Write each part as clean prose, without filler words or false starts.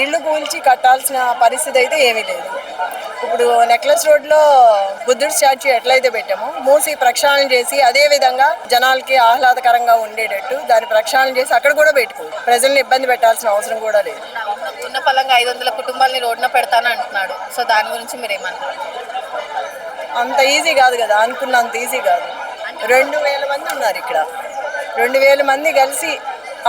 ఇళ్ళు కూల్చి కట్టాల్సిన పరిస్థితి అయితే ఏమీ లేదు. ఇప్పుడు నెక్లెస్ రోడ్లో బుద్ధుడి స్టాచ్యూ ఎట్లయితే పెట్టామో మూసి ప్రక్షాళన చేసి అదే విధంగా జనాలకి ఆహ్లాదకరంగా ఉండేటట్టు దాన్ని ప్రక్షాళన చేసి అక్కడ కూడా పెట్టుకోవచ్చు. ప్రజల్ని ఇబ్బంది పెట్టాల్సిన అవసరం కూడా లేదు. ఉన్న పలంగా 500 కుటుంబాలని రోడ్డున పెడతాను అంటున్నాడు. సో దాని గురించి మీరేమన్నారు? అంత ఈజీ కాదు కదా, అనుకున్నంత ఈజీ కాదు. 2000 మంది ఉన్నారు ఇక్కడ. 2000 మంది కలిసి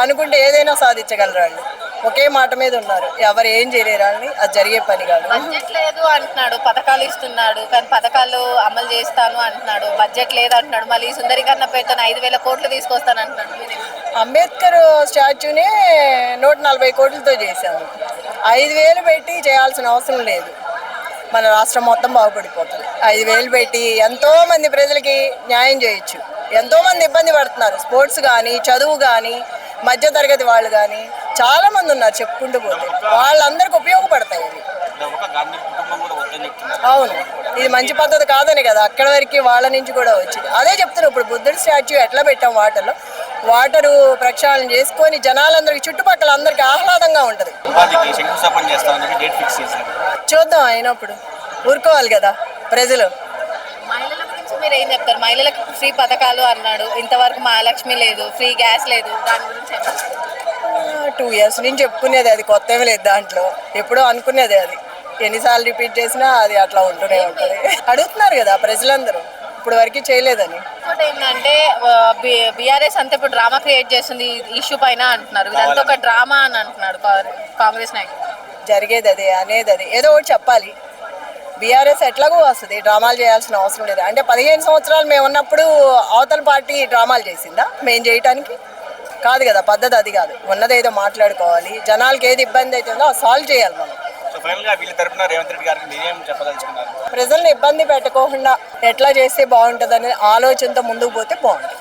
అనుకుంటే ఏదైనా సాధించగలరు. వాళ్ళు ఒకే మాట మీద ఉన్నారు. ఎవరు ఏం చేయలేరని అది జరిగే పని కాదు. బడ్జెట్ లేదు అంటున్నాడు, పథకాలు ఇస్తున్నాడు, కానీ పథకాలు అమలు చేస్తాను అంటున్నాడు. బడ్జెట్ లేదు అంటున్నాడు. మళ్ళీ సుందరీకరణ పేరుతో 5,000 కోట్లు తీసుకొస్తాను అంటున్నాడు. అంబేద్కర్ స్టాచ్యూనే 140 కోట్లతో చేశాము. 5,000 పెట్టి చేయాల్సిన అవసరం లేదు. మన రాష్ట్రం మొత్తం బాగుపడిపోతుంది. 5,000 పెట్టి ఎంతో మంది ప్రజలకి న్యాయం చేయొచ్చు. ఎంతో మంది ఇబ్బంది పడుతున్నారు. స్పోర్ట్స్ కానీ, చదువు కానీ, మధ్యతరగతి వాళ్ళు కానీ చాలా మంది ఉన్నారు చెప్పుకుంటూ పోతే. వాళ్ళందరికీ ఉపయోగపడతాయి ఇవి. అవును, ఇది మంచి పద్ధతి కాదని కదా అక్కడ వరకు వాళ్ళ నుంచి కూడా వచ్చింది. అదే చెప్తున్నారు. ఇప్పుడు బుద్ధుడి స్టాచ్యూ ఎట్లా పెట్టాం, వాటరు ప్రక్షాళన చేసుకొని జనాలందరికీ చుట్టుపక్కల అందరికి ఆహ్లాదంగా ఉంటుంది. చూద్దాం, అయినప్పుడు ఊరుకోవాలి కదా ప్రజలు. మహిళల గురించి మీరు ఏం చెప్తారు? మహిళలకు ఫ్రీ పథకాలు అన్నాడు, ఇంతవరకు మహాలక్ష్మి లేదు, ఫ్రీ గ్యాస్ లేదు. దాని గురించి 2 years నుంచి చెప్పుకునేది, అది కొత్త ఏమీ లేదు దాంట్లో. ఎప్పుడో అనుకునేది అది. ఎన్నిసార్లు రిపీట్ చేసినా అది అట్లా ఉంటూనే ఉంటుంది. అడుగుతున్నారు కదా ప్రజలందరూ, ఇప్పుడు వరకు చేయలేదని. ఇంకోటి ఏంటంటే బీఆర్ఎస్ అంతా ఇప్పుడు డ్రామా క్రియేట్ చేస్తుంది ఇష్యూ పైన అంటున్నారు. ఇదంతా ఒక డ్రామా అని అంటున్నాడు కాంగ్రెస్ నాయకులు. జరిగేది అదే, అనేది అది. ఏదో ఒకటి చెప్పాలి. బీఆర్ఎస్ ఎట్లాగో వస్తుంది, డ్రామాలు చేయాల్సిన అవసరం లేదు. అంటే 15 సంవత్సరాలు మేము ఉన్నప్పుడు అవతల పార్టీ డ్రామాలు చేసిందా మేము చేయటానికి? కాదు కదా, పద్ధతి అది కాదు. ఉన్నదేదో మాట్లాడుకోవాలి. జనాలకి ఏది ఇబ్బంది అవుతుందో అది సాల్వ్ చేయాలి మనం. ప్రజల్ని ఇబ్బంది పెట్టకోకుండా ఎట్లా చేస్తే బాగుంటుంది అనే ఆలోచనతో ముందుకు పోతే బాగుంటుంది.